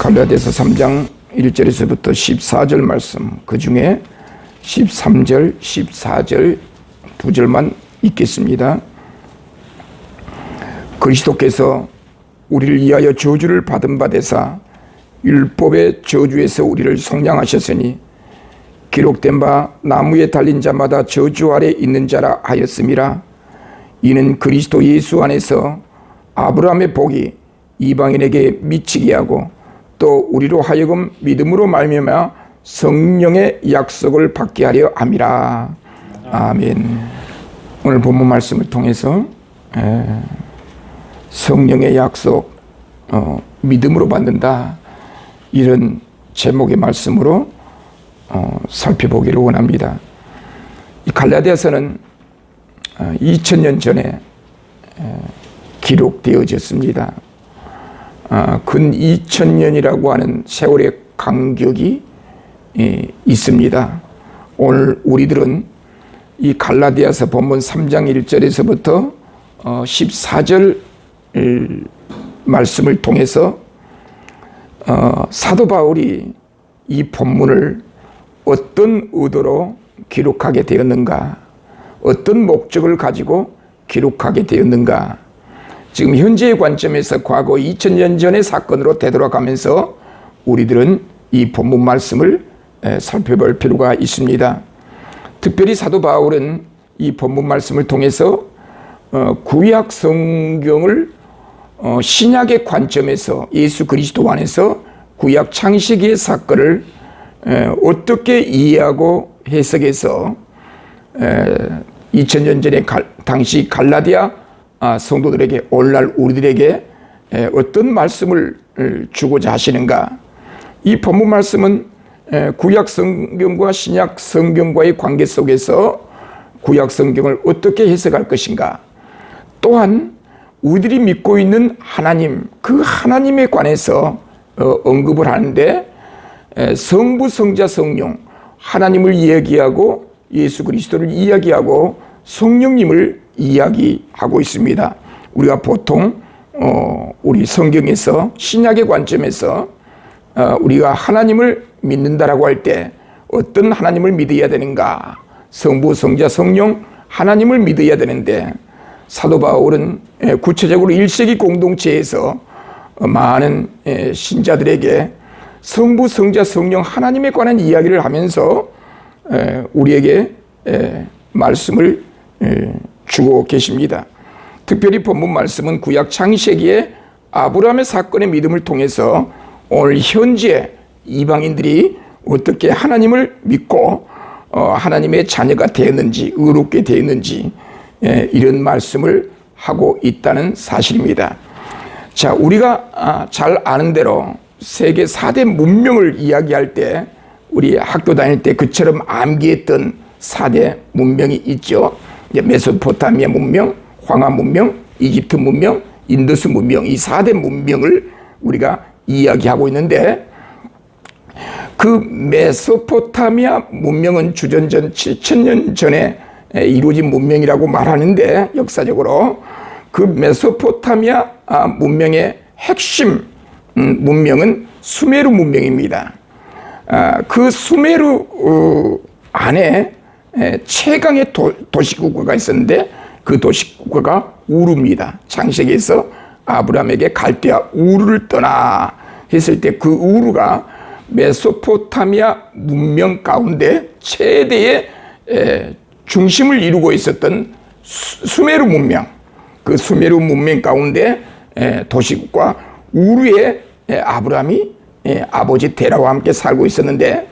갈라디아서 3장 1절에서부터 14절 말씀, 그 중에 13절, 14절 두 절만 읽겠습니다. 그리스도께서 우리를 위하여 저주를 받은 바 되사 율법의 저주에서 우리를 속량하셨으니 기록된 바 나무에 달린 자마다 저주 아래 있는 자라 하였음이라. 이는 그리스도 예수 안에서 아브라함의 복이 이방인에게 미치게 하고 또 우리로 하여금 믿음으로 말미암아 성령의 약속을 받게 하려 함이라. 아멘. 오늘 본문 말씀을 통해서 성령의 약속, 믿음으로 받는다, 이런 제목의 말씀으로 살펴보기를 원합니다. 이 갈라디아서는 2000년 전에 기록되어졌습니다. 근 2000년이라고 하는 세월의 간격이 있습니다. 오늘 우리들은 이 갈라디아서 본문 3장 1절에서부터 14절 말씀을 통해서 사도 바울이 이 본문을 어떤 의도로 기록하게 되었는가, 어떤 목적을 가지고 기록하게 되었는가, 지금 현재의 관점에서 과거 2000년 전의 사건으로 되돌아가면서 우리들은 이 본문 말씀을 살펴볼 필요가 있습니다. 특별히 사도 바울은 이 본문 말씀을 통해서 구약 성경을 신약의 관점에서 예수 그리스도 안에서 구약 창세기의 사건을 어떻게 이해하고 해석해서 2000년 전에 당시 갈라디아 성도들에게, 오늘날 우리들에게 어떤 말씀을 주고자 하시는가. 이 본문 말씀은 구약 성경과 신약 성경과의 관계 속에서 구약 성경을 어떻게 해석할 것인가, 또한 우리들이 믿고 있는 하나님, 그 하나님에 관해서 언급을 하는데 성부, 성자, 성령, 하나님을 이야기하고 예수 그리스도를 이야기하고 성령님을 이야기하고 있습니다. 우리가 보통 우리 성경에서 신약의 관점에서 우리가 하나님을 믿는다라고 할 때 어떤 하나님을 믿어야 되는가, 성부, 성자, 성령 하나님을 믿어야 되는데, 사도 바울은 구체적으로 1세기 공동체에서 많은 신자들에게 성부, 성자, 성령 하나님에 관한 이야기를 하면서 우리에게 말씀을 주고 계십니다. 특별히 본문 말씀은 구약 창세기의 아브라함의 사건의 믿음을 통해서 오늘 현재 이방인들이 어떻게 하나님을 믿고 하나님의 자녀가 되었는지, 의롭게 되었는지, 이런 말씀을 하고 있다는 사실입니다. 자, 우리가 잘 아는 대로 세계 4대 문명을 이야기할 때 우리 학교 다닐 때 그처럼 암기했던 4대 문명이 있죠. 메소포타미아 문명, 황하 문명, 이집트 문명, 인더스 문명, 이 4대 문명을 우리가 이야기하고 있는데, 그 메소포타미아 문명은 주전전 7000년 전에 이루어진 문명이라고 말하는데, 역사적으로 그 메소포타미아 문명의 핵심 문명은 수메르 문명입니다. 그 수메르 안에 최강의 도시국가가 있었는데 그 도시국가가 우르입니다. 창세기에서 아브라함에게 갈대아 우르를 떠나 했을 때 그 우르가 메소포타미아 문명 가운데 최대의 중심을 이루고 있었던 수메르 문명, 그 수메르 문명 가운데 도시국가 우르의 아브라함이 아버지 데라와 함께 살고 있었는데,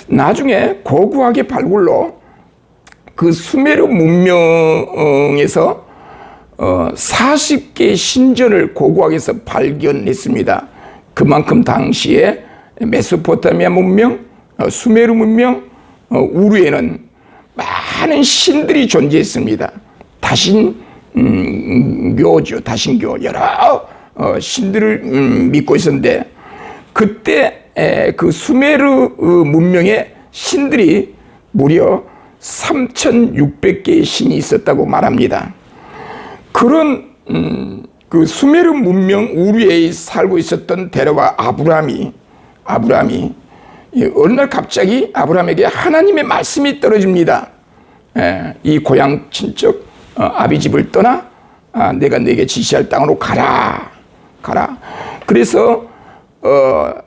나중에 고고학의 발굴로 그 수메르 문명에서 40개의 신전을 고고학에서 발견했습니다. 그만큼 당시에 메소포타미아 문명, 수메르 문명, 우르에는 많은 신들이 존재했습니다. 다신교죠. 다신교, 여러 신들을 믿고 있었는데, 그때 그 수메르 문명의 신들이 무려 3600개의 신이 있었다고 말합니다. 그런 그 수메르 문명 우르에 살고 있었던 데라와 아브라함이 어느 날 갑자기 아브라함에게 하나님의 말씀이 떨어집니다. 이 고향 친척 아비 집을 떠나 내가 네게 지시할 땅으로 가라. 그래서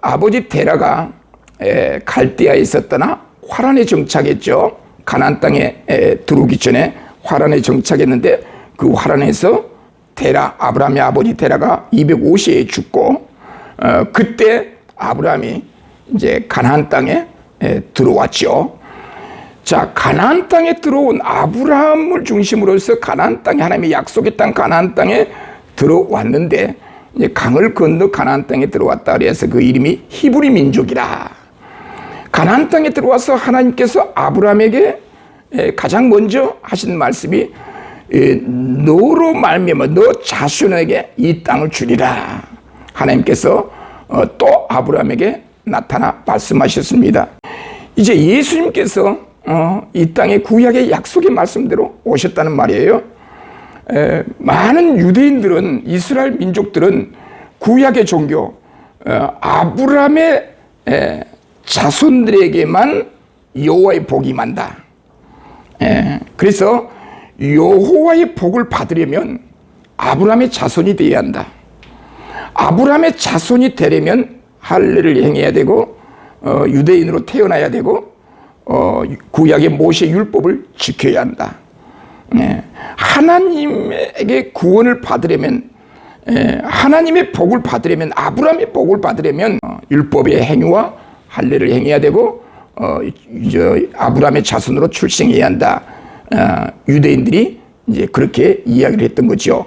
아버지 데라가 갈대아에 있었더나 화란에 정착했죠. 가나안 땅에 들어오기 전에 화란에 정착했는데 그 화란에서 아브라함의 아버지 데라가 250에 죽고 그때 아브라함이 이제 가나안 땅에 들어왔죠. 자, 가나안 땅에 들어온 아브라함을 중심으로서 가나안 땅에 하나님의 약속의 땅 가나안 땅에 들어왔는데 이제 강을 건너 가나안 땅에 들어왔다 그래서 그 이름이 히브리 민족이라. 가나안 땅에 들어와서 하나님께서 아브라함에게 가장 먼저 하신 말씀이 너로 말미암아 너 자손에게 이 땅을 주리라. 하나님께서 또 아브라함에게 나타나 말씀하셨습니다. 이제 예수님께서 이 땅에 구약의 약속의 말씀대로 오셨다는 말이에요. 많은 유대인들은 이스라엘 민족들은 구약의 종교 아브라함의 자손들에게만 여호와의 복이 임한다. 그래서 여호와의 복을 받으려면 아브라함의 자손이 되어야 한다. 아브라함의 자손이 되려면 할례를 행해야 되고 유대인으로 태어나야 되고 구약의 모세 율법을 지켜야 한다. 하나님에게 구원을 받으려면 하나님의 복을 받으려면 아브라함의 복을 받으려면 율법의 행위와 할례를 행해야 되고 아브라함의 자손으로 출생해야 한다. 유대인들이 이제 그렇게 이야기를 했던 거죠.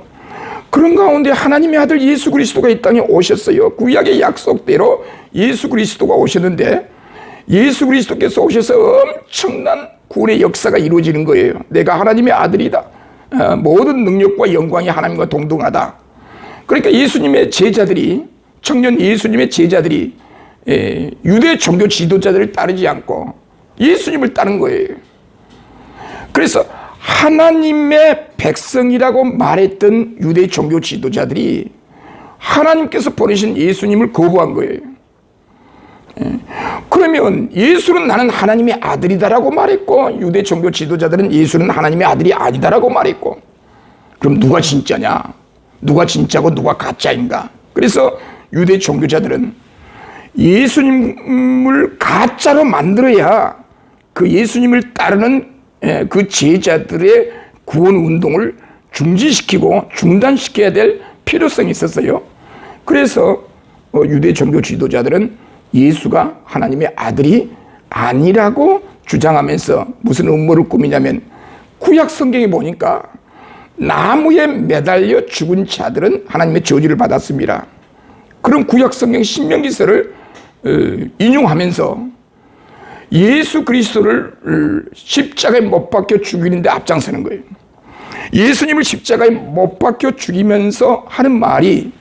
그런 가운데 하나님의 아들 예수 그리스도가 이 땅에 오셨어요. 구약의 약속대로 예수 그리스도가 오셨는데 예수 그리스도께서 오셔서 엄청난 구원의 역사가 이루어지는 거예요. 내가 하나님의 아들이다. 모든 능력과 영광이 하나님과 동등하다. 그러니까 예수님의 제자들이 청년 예수님의 제자들이 유대 종교 지도자들을 따르지 않고 예수님을 따른 거예요. 그래서 하나님의 백성이라고 말했던 유대 종교 지도자들이 하나님께서 보내신 예수님을 거부한 거예요. 그러면 예수는 나는 하나님의 아들이다라고 말했고 유대 종교 지도자들은 예수는 하나님의 아들이 아니다라고 말했고 그럼 누가 진짜냐? 누가 진짜고 누가 가짜인가? 그래서 유대 종교자들은 예수님을 가짜로 만들어야 그 예수님을 따르는 그 제자들의 구원 운동을 중지시키고 중단시켜야 될 필요성이 있었어요. 그래서 유대 종교 지도자들은 예수가 하나님의 아들이 아니라고 주장하면서 무슨 음모를 꾸미냐면 구약 성경에 보니까 나무에 매달려 죽은 자들은 하나님의 저주를 받았습니다. 그런 구약 성경 신명기서를 인용하면서 예수 그리스도를 십자가에 못 박혀 죽이는데 앞장서는 거예요. 예수님을 십자가에 못 박혀 죽이면서 하는 말이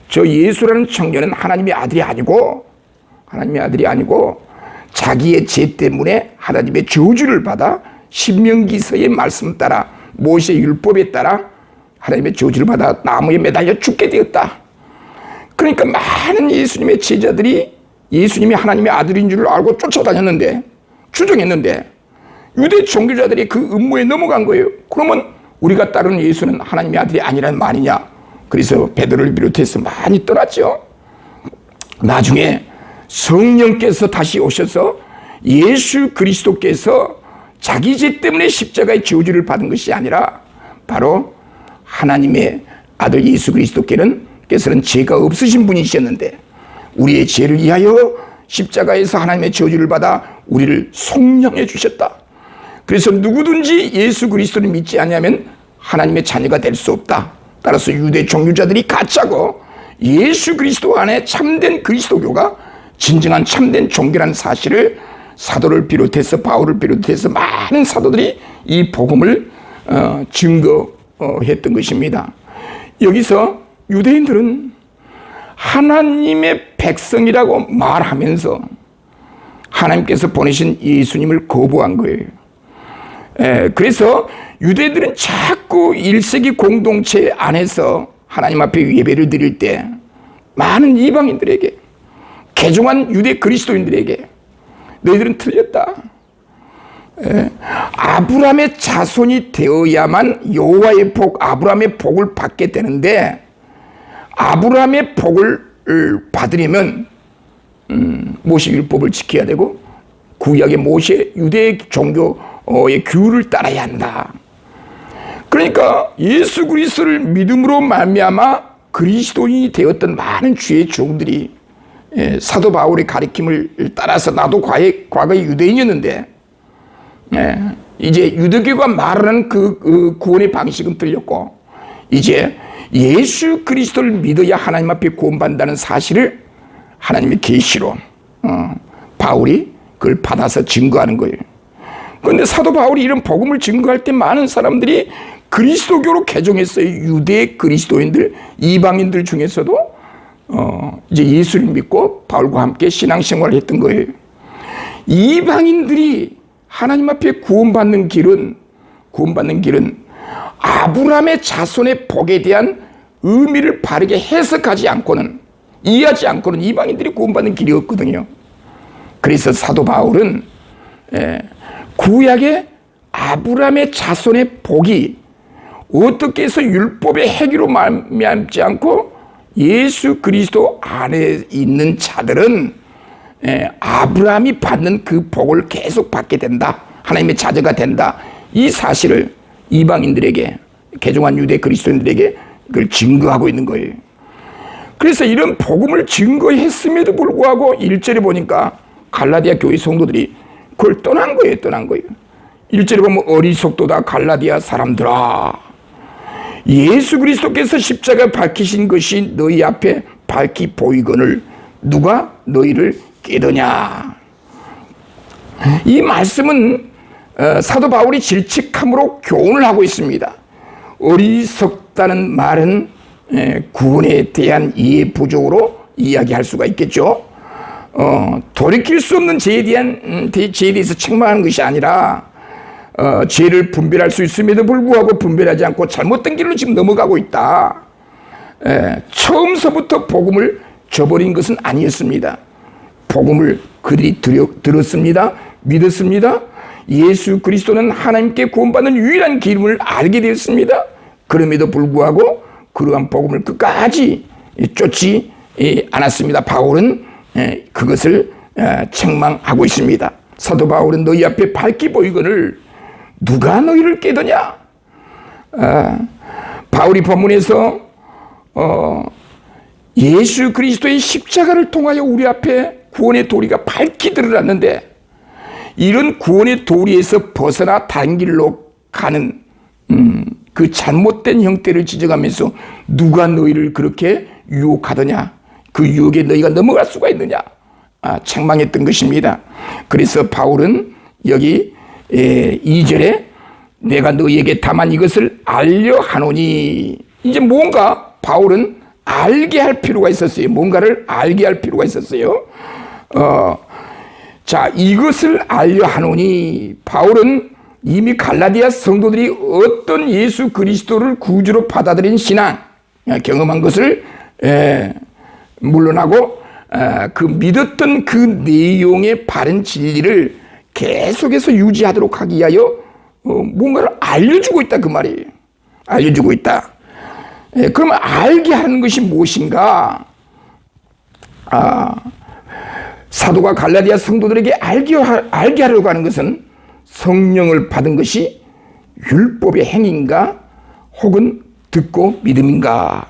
저 예수라는 청년은 하나님의 아들이 아니고 자기의 죄 때문에 하나님의 저주를 받아 신명기서의 말씀 따라 모세 율법에 따라 하나님의 저주를 받아 나무에 매달려 죽게 되었다. 그러니까 많은 예수님의 제자들이 예수님이 하나님의 아들인 줄 알고 쫓아다녔는데 추정했는데 유대 종교자들이 그 음모에 넘어간 거예요. 그러면 우리가 따르는 예수는 하나님의 아들이 아니라는 말이냐? 그래서 베드로를 비롯해서 많이 떠났죠. 나중에 성령께서 다시 오셔서 예수 그리스도께서 자기 죄 때문에 십자가의 저주를 받은 것이 아니라 바로 하나님의 아들 예수 그리스도께서는 죄가 없으신 분이셨는데 우리의 죄를 위하여 십자가에서 하나님의 저주를 받아 우리를 속량해 주셨다. 그래서 누구든지 예수 그리스도를 믿지 않으면 하나님의 자녀가 될 수 없다. 따라서 유대 종교자들이 가짜고 예수 그리스도 안에 참된 그리스도교가 진정한 참된 종교라는 사실을 사도를 비롯해서 바울을 비롯해서 많은 사도들이 이 복음을 증거했던 것입니다. 여기서 유대인들은 하나님의 백성이라고 말하면서 하나님께서 보내신 예수님을 거부한 거예요. 그래서 유대인들은 자꾸 1세기 공동체 안에서 하나님 앞에 예배를 드릴 때 많은 이방인들에게, 개종한 유대 그리스도인들에게 너희들은 틀렸다. 아브라함의 자손이 되어야만 여호와의 복, 아브라함의 복을 받게 되는데, 아브라함의 복을 받으려면 모세 율법을 지켜야 되고 구약의 모세 유대 종교의 규율을 따라야 한다. 그러니까 예수 그리스도를 믿음으로 말미암아 그리스도인이 되었던 많은 주의 종들이 사도 바울의 가르침을 따라서, 나도 과거에 유대인이었는데 이제 유대교가 말하는 그 구원의 방식은 틀렸고, 이제 예수 그리스도를 믿어야 하나님 앞에 구원받는다는 사실을 하나님의 계시로 바울이 그걸 받아서 증거하는 거예요. 그런데 사도 바울이 이런 복음을 증거할 때 많은 사람들이 그리스도교로 개종했어요. 유대 그리스도인들, 이방인들 중에서도 이제 예수를 믿고 바울과 함께 신앙생활을 했던 거예요. 이방인들이 하나님 앞에 구원받는 길은 아브라함의 자손의 복에 대한 의미를 바르게 해석하지 않고는, 이해하지 않고는 이방인들이 구원받는 길이었거든요. 그래서 사도 바울은 구약의 아브라함의 자손의 복이 어떻게 해서 율법의 행위로 말미암지 않고 예수 그리스도 안에 있는 자들은 아브라함이 받는 그 복을 계속 받게 된다, 하나님의 자녀가 된다, 이 사실을 이방인들에게, 개종한 유대 그리스도인들에게 그걸 증거하고 있는 거예요. 그래서 이런 복음을 증거했음에도 불구하고 1절에 보니까 갈라디아 교회 성도들이 그걸 떠난 거예요. 1절에 보면 어리석도다 갈라디아 사람들아, 예수 그리스도께서 십자가 밝히신 것이 너희 앞에 밝히 보이거늘 누가 너희를 깨더냐. 이 말씀은 사도 바울이 질책함으로 교훈을 하고 있습니다. 어리석다는 말은 구원에 대한 이해 부족으로 이야기할 수가 있겠죠. 돌이킬 수 없는 죄에 대해서 책망하는 것이 아니라 죄를 분별할 수 있음에도 불구하고 분별하지 않고 잘못된 길로 지금 넘어가고 있다. 처음서부터 복음을 저버린 것은 아니었습니다. 복음을 그들이 들었습니다. 믿었습니다. 예수 그리스도는 하나님께 구원받는 유일한 길임을 알게 되었습니다. 그럼에도 불구하고 그러한 복음을 끝까지 쫓지 않았습니다. 바울은 그것을 책망하고 있습니다. 사도 바울은 너희 앞에 밝히 보이거늘 누가 너희를 깨더냐. 바울이 본문에서 예수 그리스도의 십자가를 통하여 우리 앞에 구원의 도리가 밝히 드러났는데, 이런 구원의 도리에서 벗어나 다른 길로 가는 그 잘못된 형태를 지적하면서 누가 너희를 그렇게 유혹하더냐, 그 유혹에 너희가 넘어갈 수가 있느냐, 책망했던 것입니다. 그래서 바울은 여기 2절에 내가 너희에게 다만 이것을 알려 하노니, 이제 뭔가 바울은 알게 할 필요가 있었어요. 뭔가를 알게 할 필요가 있었어요. 자, 이것을 알려 하노니, 바울은 이미 갈라디아 성도들이 어떤 예수 그리스도를 구주로 받아들인 신앙, 경험한 것을 물론하고 그 믿었던 그 내용의 바른 진리를 계속해서 유지하도록 하기 위하여 뭔가를 알려주고 있다, 그 말이에요. 알려주고 있다. 그러면 알게 하는 것이 무엇인가? 사도가 갈라디아 성도들에게 알게 하려고 하는 것은 성령을 받은 것이 율법의 행위인가 혹은 듣고 믿음인가?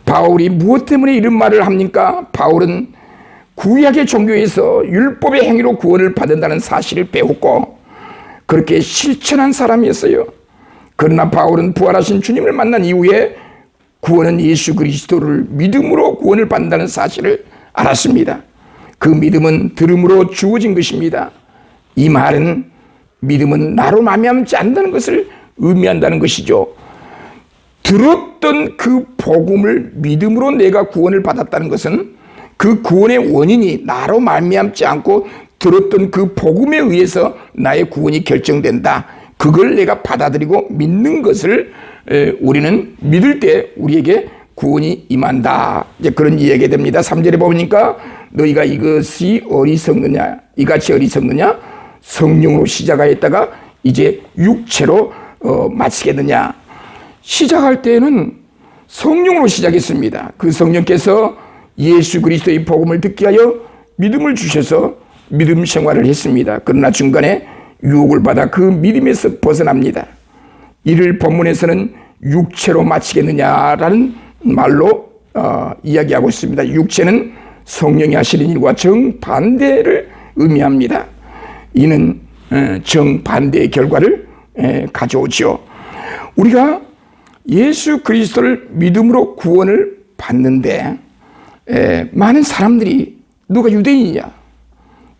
바울이 무엇 때문에 이런 말을 합니까? 바울은 구약의 종교에서 율법의 행위로 구원을 받는다는 사실을 배웠고 그렇게 실천한 사람이었어요. 그러나 바울은 부활하신 주님을 만난 이후에 구원은 예수 그리스도를 믿음으로 구원을 받는다는 사실을 알았습니다. 그 믿음은 들음으로 주어진 것입니다. 이 말은 믿음은 나로 말미암지 않는다는 것을 의미한다는 것이죠. 들었던 그 복음을 믿음으로 내가 구원을 받았다는 것은 그 구원의 원인이 나로 말미암지 않고 들었던 그 복음에 의해서 나의 구원이 결정된다. 그걸 내가 받아들이고 믿는 것을 우리는 믿을 때 우리에게 구원이 임한다. 이제 그런 이야기가 됩니다. 3절에 보니까 너희가 이것이 어리석느냐, 이같이 어리석느냐, 성령으로 시작하였다가 이제 육체로 마치겠느냐. 시작할 때는 성령으로 시작했습니다. 그 성령께서 예수 그리스도의 복음을 듣게 하여 믿음을 주셔서 믿음 생활을 했습니다. 그러나 중간에 유혹을 받아 그 믿음에서 벗어납니다. 이를 본문에서는 육체로 마치겠느냐라는 말로 이야기하고 있습니다. 육체는 성령이 하시는 일과 정반대를 의미합니다. 이는 정반대의 결과를 가져오죠. 우리가 예수 그리스도를 믿음으로 구원을 받는데 많은 사람들이 누가 유대인이냐,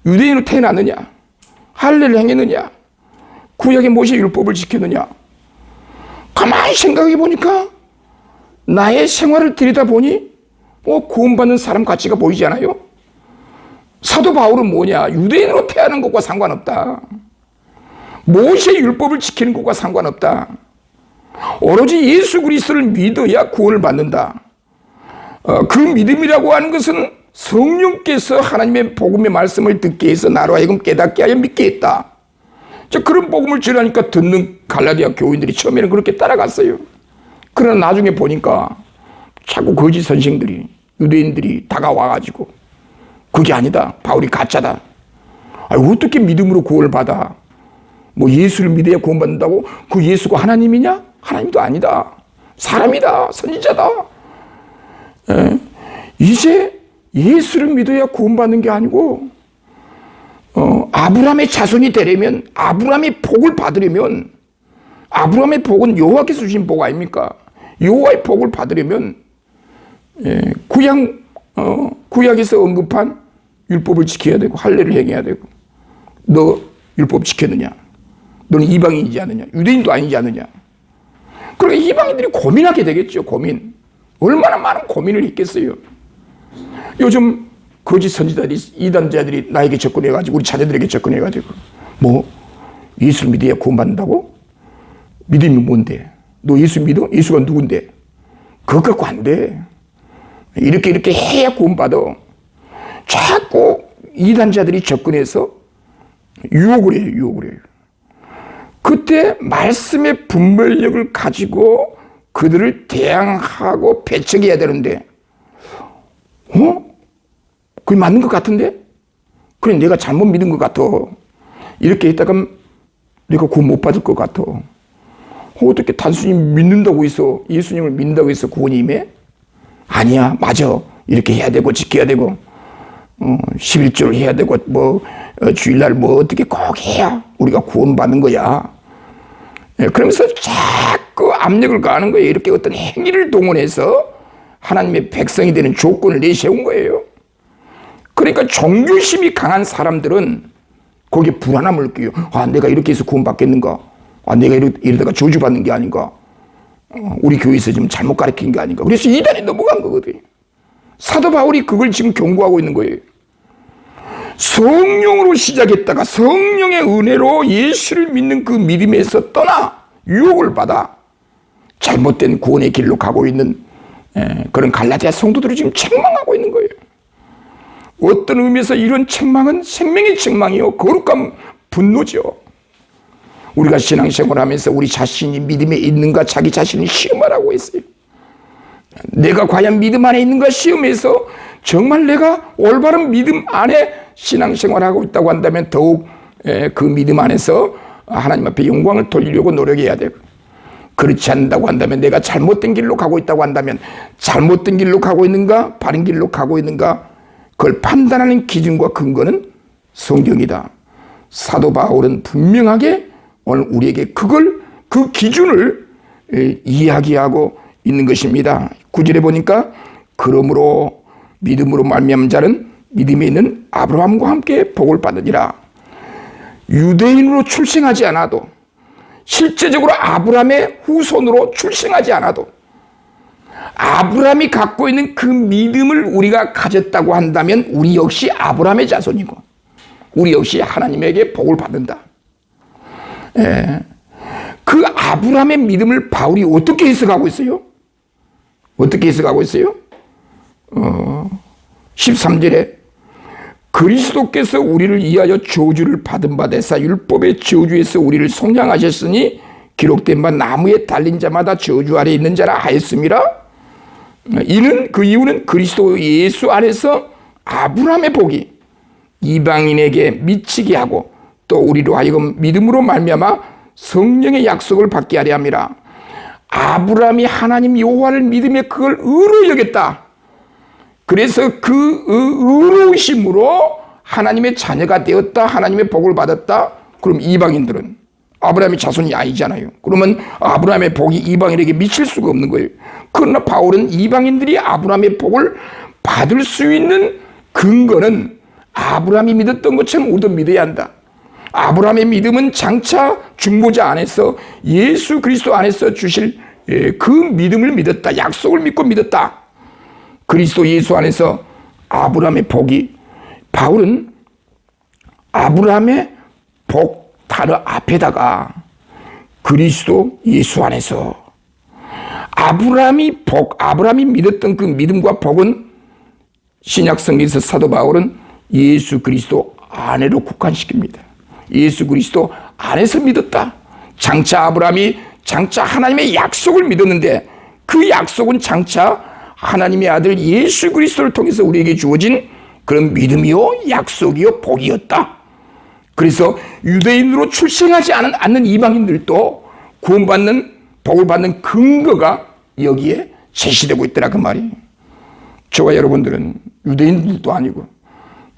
유대인으로 태어났느냐, 할례를 행했느냐, 구약의 모세 율법을 지켰느냐, 가만히 생각해 보니까 나의 생활을 들여다보니 구원받는 사람 가치가 보이지 않아요? 사도 바울은 뭐냐? 유대인으로 태어난 것과 상관없다. 모세 율법을 지키는 것과 상관없다. 오로지 예수 그리스도를 믿어야 구원을 받는다. 그 믿음이라고 하는 것은 성령께서 하나님의 복음의 말씀을 듣게 해서 나로 하여금 깨닫게 하여 믿게 했다. 그런 복음을 전하니까 듣는 갈라디아 교인들이 처음에는 그렇게 따라갔어요. 그러나 나중에 보니까 자꾸 거짓 선생들이, 유대인들이 다가와가지고 그게 아니다, 바울이 가짜다. 어떻게 믿음으로 구원을 받아? 예수를 믿어야 구원받는다고? 그 예수가 하나님이냐? 하나님도 아니다. 사람이다. 선지자다. 이제 예수를 믿어야 구원받는 게 아니고 아브라함의 자손이 되려면, 아브라함의 복을 받으려면, 아브라함의 복은 여호와께서 주신 복 아닙니까? 여호와의 복을 받으려면 구약에서 언급한 율법을 지켜야 되고 할례를 행해야 되고. 너 율법 지켰느냐? 너는 이방인이지 않느냐? 유대인도 아니지 않느냐? 그러니까 이방인들이 고민하게 되겠죠. 고민. 얼마나 많은 고민을 했겠어요. 요즘 거짓 선지자들이, 이단자들이 나에게 접근해가지고, 우리 자녀들에게 접근해가지고 예수를 믿어야 구원받는다고? 믿음이 뭔데? 너 예수 믿어? 예수가 누군데? 그것 갖고 안 돼. 이렇게 해야 구원받아. 자꾸 이단자들이 접근해서 유혹을 해요. 그때 말씀의 분별력을 가지고 그들을 대항하고 배척해야 되는데, 그게 맞는 것 같은데? 그래, 내가 잘못 믿은 것 같아. 이렇게 했다가 내가 구원 못 받을 것 같아. 어떻게 단순히 믿는다고 해서, 예수님을 믿는다고 해서 구원이 임해? 아니야, 맞아. 이렇게 해야 되고, 지켜야 되고, 11조를 해야 되고, 주일날 어떻게 꼭 해야 우리가 구원받는 거야. 그러면서 자꾸 압력을 가하는 거예요. 이렇게 어떤 행위를 동원해서 하나님의 백성이 되는 조건을 내세운 거예요. 그러니까 종교심이 강한 사람들은 거기에 불안함을 느껴요. 내가 이렇게 해서 구원받겠는가? 내가 이러다가 저주받는 게 아닌가? 우리 교회에서 지금 잘못 가르친 게 아닌가? 그래서 이단에 넘어간 거거든요. 사도 바울이 그걸 지금 경고하고 있는 거예요. 성령으로 시작했다가 성령의 은혜로 예수를 믿는 그 믿음에서 떠나 유혹을 받아 잘못된 구원의 길로 가고 있는 그런 갈라디아 성도들을 지금 책망하고 있는 거예요. 어떤 의미에서 이런 책망은 생명의 책망이요, 거룩한 분노죠. 우리가 신앙생활을 하면서 우리 자신이 믿음에 있는가 자기 자신을 시험하라고 했어요. 내가 과연 믿음 안에 있는가 시험해서 정말 내가 올바른 믿음 안에 신앙생활을 하고 있다고 한다면 더욱 그 믿음 안에서 하나님 앞에 영광을 돌리려고 노력해야 되고, 그렇지 않는다고 한다면, 내가 잘못된 길로 가고 있다고 한다면 잘못된 길로 가고 있는가 바른 길로 가고 있는가, 그걸 판단하는 기준과 근거는 성경이다. 사도 바울은 분명하게 오늘 우리에게 그 기준을 이야기하고 있는 것입니다. 9절에 보니까 그러므로 믿음으로 말미암은 자는 믿음에 있는 아브라함과 함께 복을 받으리라. 유대인으로 출생하지 않아도, 실제적으로 아브라함의 후손으로 출생하지 않아도 아브라함이 갖고 있는 그 믿음을 우리가 가졌다고 한다면 우리 역시 아브라함의 자손이고 우리 역시 하나님에게 복을 받는다. 그 아브라함의 믿음을 바울이 어떻게 해석하고 있어요? 어떻게 해석하고 있어요? 13절에 그리스도께서 우리를 위하여 저주를 받은 바 되사 율법의 저주에서 우리를 속량하셨으니 기록된 바 나무에 달린 자마다 저주 아래 있는 자라 하였음이라. 그 이유는 그리스도 예수 안에서 아브라함의 복이 이방인에게 미치게 하고 또 우리로 하여금 믿음으로 말미암아 성령의 약속을 받게 하려 함이라. 아브라함이 하나님 여호와를 믿으며 그걸 의로 여겼다. 그래서 그 의로우심으로 하나님의 자녀가 되었다. 하나님의 복을 받았다. 그럼 이방인들은 아브라함의 자손이 아니잖아요. 그러면 아브라함의 복이 이방인에게 미칠 수가 없는 거예요. 그러나 바울은 이방인들이 아브라함의 복을 받을 수 있는 근거는 아브라함이 믿었던 것처럼 우리도 믿어야 한다. 아브라함의 믿음은 장차 중보자 안에서 예수 그리스도 안에서 주실 그 믿음을 믿었다. 약속을 믿고 믿었다. 그리스도 예수 안에서 아브라함의 복이, 바울은 아브라함의 복 단어 앞에다가 그리스도 예수 안에서 아브라함이 믿었던 그 믿음과 복은 신약 성경에서 사도 바울은 예수 그리스도 안에로 국한시킵니다. 예수 그리스도 안에서 믿었다. 장차 아브라함이 장차 하나님의 약속을 믿었는데 그 약속은 장차 하나님의 아들 예수 그리스도를 통해서 우리에게 주어진 그런 믿음이요 약속이요 복이었다. 그래서 유대인으로 출생하지 않는 이방인들도 구원받는 복을 받는 근거가 여기에 제시되고 있더라 그 말이. 저와 여러분들은 유대인들도 아니고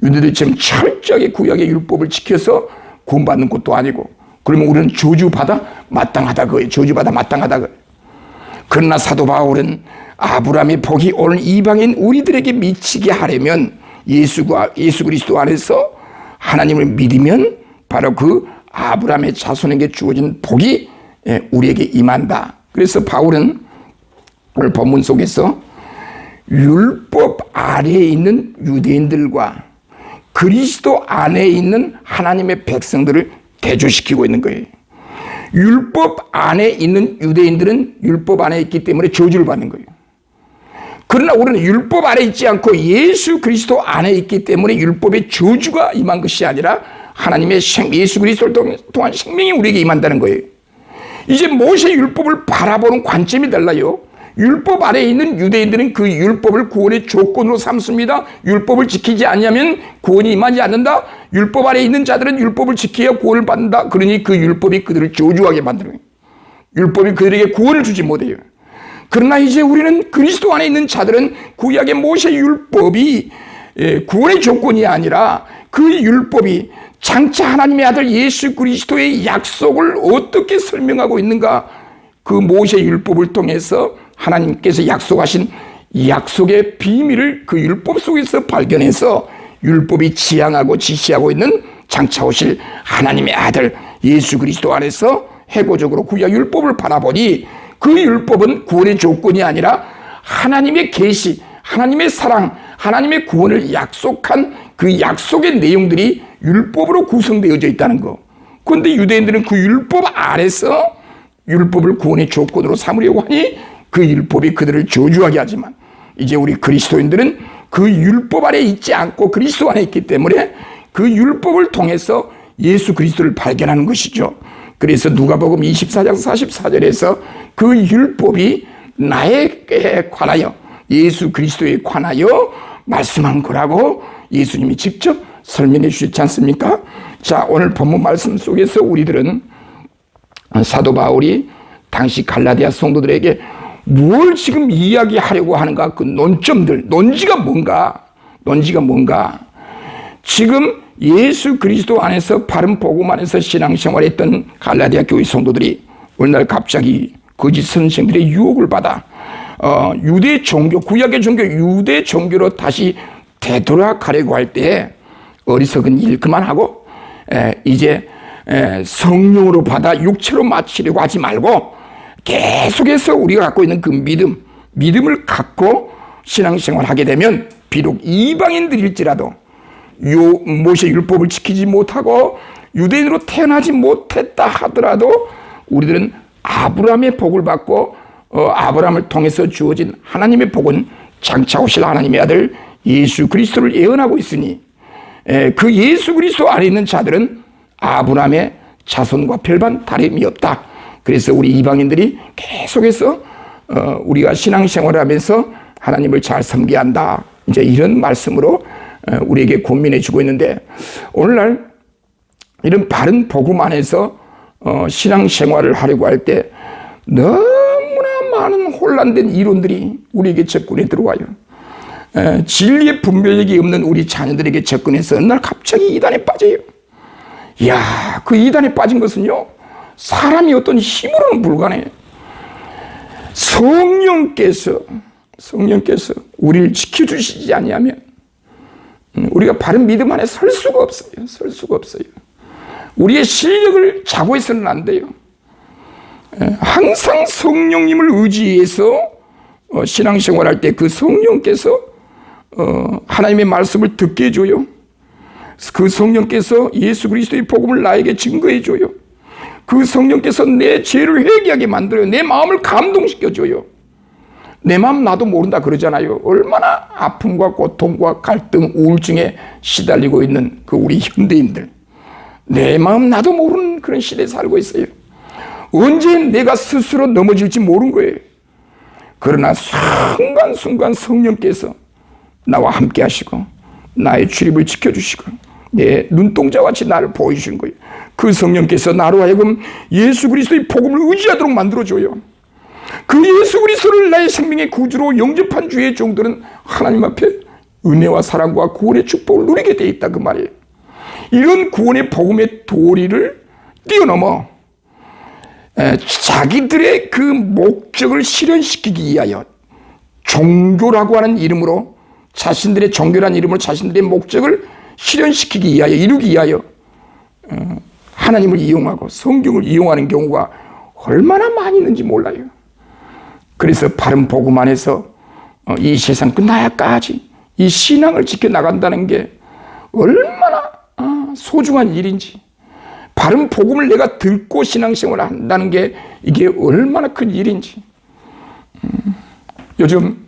유대인들처럼 철저하게 구약의 율법을 지켜서 구원받는 것도 아니고 그러면 우리는 저주받아 마땅하다 그거예요. 저주받아 마땅하다 그거예요. 그러나 사도 바울은 아브라함의 복이 오늘 이방인 우리들에게 미치게 하려면 예수 그리스도 안에서 하나님을 믿으면 바로 그 아브라함의 자손에게 주어진 복이 우리에게 임한다. 그래서 바울은 오늘 본문 속에서 율법 아래에 있는 유대인들과 그리스도 안에 있는 하나님의 백성들을 대조시키고 있는 거예요. 율법 안에 있는 유대인들은 율법 안에 있기 때문에 저주를 받는 거예요. 그러나 우리는 율법 아래 있지 않고 예수 그리스도 안에 있기 때문에 율법의 저주가 임한 것이 아니라 하나님의 예수 그리스도를 통한 생명이 우리에게 임한다는 거예요. 이제 모세 율법을 바라보는 관점이 달라요. 율법 아래에 있는 유대인들은 그 율법을 구원의 조건으로 삼습니다. 율법을 지키지 않으면 구원이 임하지 않는다. 율법 아래에 있는 자들은 율법을 지켜야 구원을 받는다. 그러니 그 율법이 그들을 저주하게 만드는 거예요. 율법이 그들에게 구원을 주지 못해요. 그러나 이제 우리는 그리스도 안에 있는 자들은 구약의 모세 율법이 구원의 조건이 아니라 그 율법이 장차 하나님의 아들 예수 그리스도의 약속을 어떻게 설명하고 있는가, 그 모세 율법을 통해서 하나님께서 약속하신 약속의 비밀을 그 율법 속에서 발견해서 율법이 지향하고 지시하고 있는 장차 오실 하나님의 아들 예수 그리스도 안에서 해고적으로 구약 율법을 바라보니 그 율법은 구원의 조건이 아니라 하나님의 계시, 하나님의 사랑, 하나님의 구원을 약속한 그 약속의 내용들이 율법으로 구성되어져 있다는 거. 그런데 유대인들은 그 율법 아래서 율법을 구원의 조건으로 삼으려고 하니 그 율법이 그들을 저주하게 하지만 이제 우리 그리스도인들은 그 율법 아래 있지 않고 그리스도 안에 있기 때문에 그 율법을 통해서 예수 그리스도를 발견하는 것이죠. 그래서 누가복음 24장 44절에서 그 율법이 나에게 관하여 예수 그리스도에 관하여 말씀한 거라고 예수님이 직접 설명해 주셨지 않습니까? 자, 오늘 본문 말씀 속에서 우리들은 사도 바울이 당시 갈라디아 성도들에게 뭘 지금 이야기하려고 하는가, 그 논점들, 논지가 뭔가 지금 예수 그리스도 안에서 바른 복음 안에서 신앙생활했던 갈라디아 교회 성도들이 오늘날 갑자기 거짓 선생들의 유혹을 받아 유대 종교, 구약의 종교 유대 종교로 다시 되돌아가려고 할 때 어리석은 일 그만하고 이제 성령으로 받아 육체로 마치려고 하지 말고 계속해서 우리가 갖고 있는 그 믿음을 갖고 신앙생활을 하게 되면 비록 이방인들일지라도 모세 율법을 지키지 못하고 유대인으로 태어나지 못했다 하더라도 우리들은 아브라함의 복을 받고 아브라함을 통해서 주어진 하나님의 복은 장차 오실 하나님의 아들 예수 그리스도를 예언하고 있으니 그 예수 그리스도 안에 있는 자들은 아브라함의 자손과 별반 다름이 없다. 그래서 우리 이방인들이 계속해서 우리가 신앙생활을 하면서 하나님을 잘 섬겨야 한다. 이제 이런 말씀으로 우리에게 권면해 주고 있는데, 오늘날 이런 바른 복음 안에서 신앙생활을 하려고 할 때 너무나 많은 혼란된 이론들이 우리에게 접근해 들어와요. 진리의 분별력이 없는 우리 자녀들에게 접근해서 어느 날 갑자기 이단에 빠져요. 이야, 그 이단에 빠진 것은요, 사람이 어떤 힘으로는 불가능해요. 성령께서 우리를 지켜주시지 아니하면 우리가 바른 믿음 안에 설 수가 없어요. 설 수가 없어요. 우리의 실력을 자고해서는 안 돼요. 항상 성령님을 의지해서 신앙생활할 때 그 성령께서 하나님의 말씀을 듣게 해줘요. 그 성령께서 예수 그리스도의 복음을 나에게 증거해줘요. 그 성령께서 내 죄를 회개하게 만들어요. 내 마음을 감동시켜줘요. 내 마음 나도 모른다 그러잖아요. 얼마나 아픔과 고통과 갈등, 우울증에 시달리고 있는 그 우리 현대인들. 내 마음 나도 모르는 그런 시대에 살고 있어요. 언제 내가 스스로 넘어질지 모르는 거예요. 그러나 순간순간 성령께서 나와 함께 하시고 나의 출입을 지켜주시고 내 눈동자와 같이 나를 보여주신 거예요. 그 성령께서 나로 하여금 예수 그리스도의 복음을 의지하도록 만들어줘요. 그 예수 그리스도를 나의 생명의 구주로 영접한 주의 종들은 하나님 앞에 은혜와 사랑과 구원의 축복을 누리게 돼 있다 그 말이에요. 이런 구원의 복음의 도리를 뛰어넘어 자기들의 그 목적을 실현시키기 위하여 종교라고 하는 이름으로 자신들의 종교라는 이름으로 자신들의 목적을 실현시키기 위하여 이루기 위하여 하나님을 이용하고 성경을 이용하는 경우가 얼마나 많이 있는지 몰라요. 그래서 바른 복음 안에서 이 세상 끝나야까지 이 신앙을 지켜나간다는 게 얼마나 소중한 일인지, 바른 복음을 내가 듣고 신앙생활을 한다는 게 이게 얼마나 큰 일인지. 요즘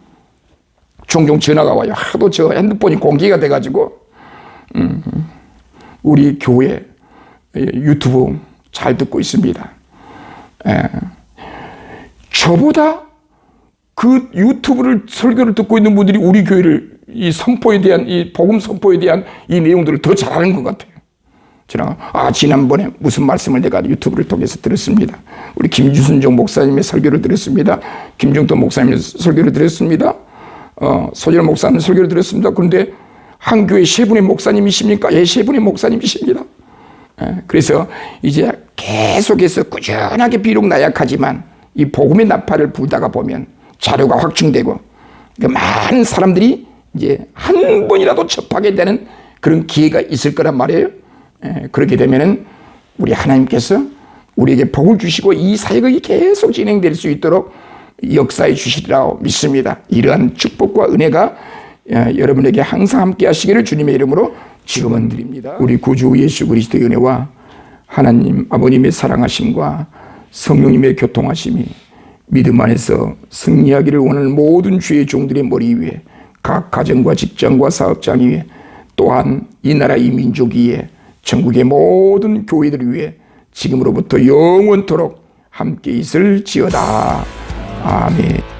종종 전화가 와요. 하도 저 핸드폰이 공개가 돼가지고 우리 교회 유튜브 잘 듣고 있습니다. 저보다 그 유튜브를 설교를 듣고 있는 분들이 우리 교회를 이 선포에 대한 이 복음 선포에 대한 이 내용들을 더 잘하는 것 같아요. 지난번에 무슨 말씀을 내가 유튜브를 통해서 들었습니다. 우리 김주순종 목사님의 설교를 들었습니다. 김종도 목사님의 설교를 들었습니다. 소절 목사님 설교를 들었습니다. 그런데 한 교회 세 분의 목사님이십니까? 예, 세 분의 목사님이십니다. 그래서 이제 계속해서 꾸준하게 비록 나약하지만 이 복음의 나팔을 불다가 보면 자료가 확충되고 많은 사람들이 이제 한 번이라도 접하게 되는 그런 기회가 있을 거란 말이에요. 그렇게 되면은 우리 하나님께서 우리에게 복을 주시고 이 사역이 계속 진행될 수 있도록 역사해 주시리라고 믿습니다. 이러한 축복과 은혜가 여러분에게 항상 함께 하시기를 주님의 이름으로 축원드립니다. 우리 구주 예수 그리스도의 은혜와 하나님 아버님의 사랑하심과 성령님의 교통하심이 믿음 안에서 승리하기를 원하는 모든 주의 종들의 머리 위에, 각 가정과 직장과 사업장 위에, 또한 이 나라 이 민족 위에, 전국의 모든 교회들 위에 지금으로부터 영원토록 함께 있을지어다. 아멘.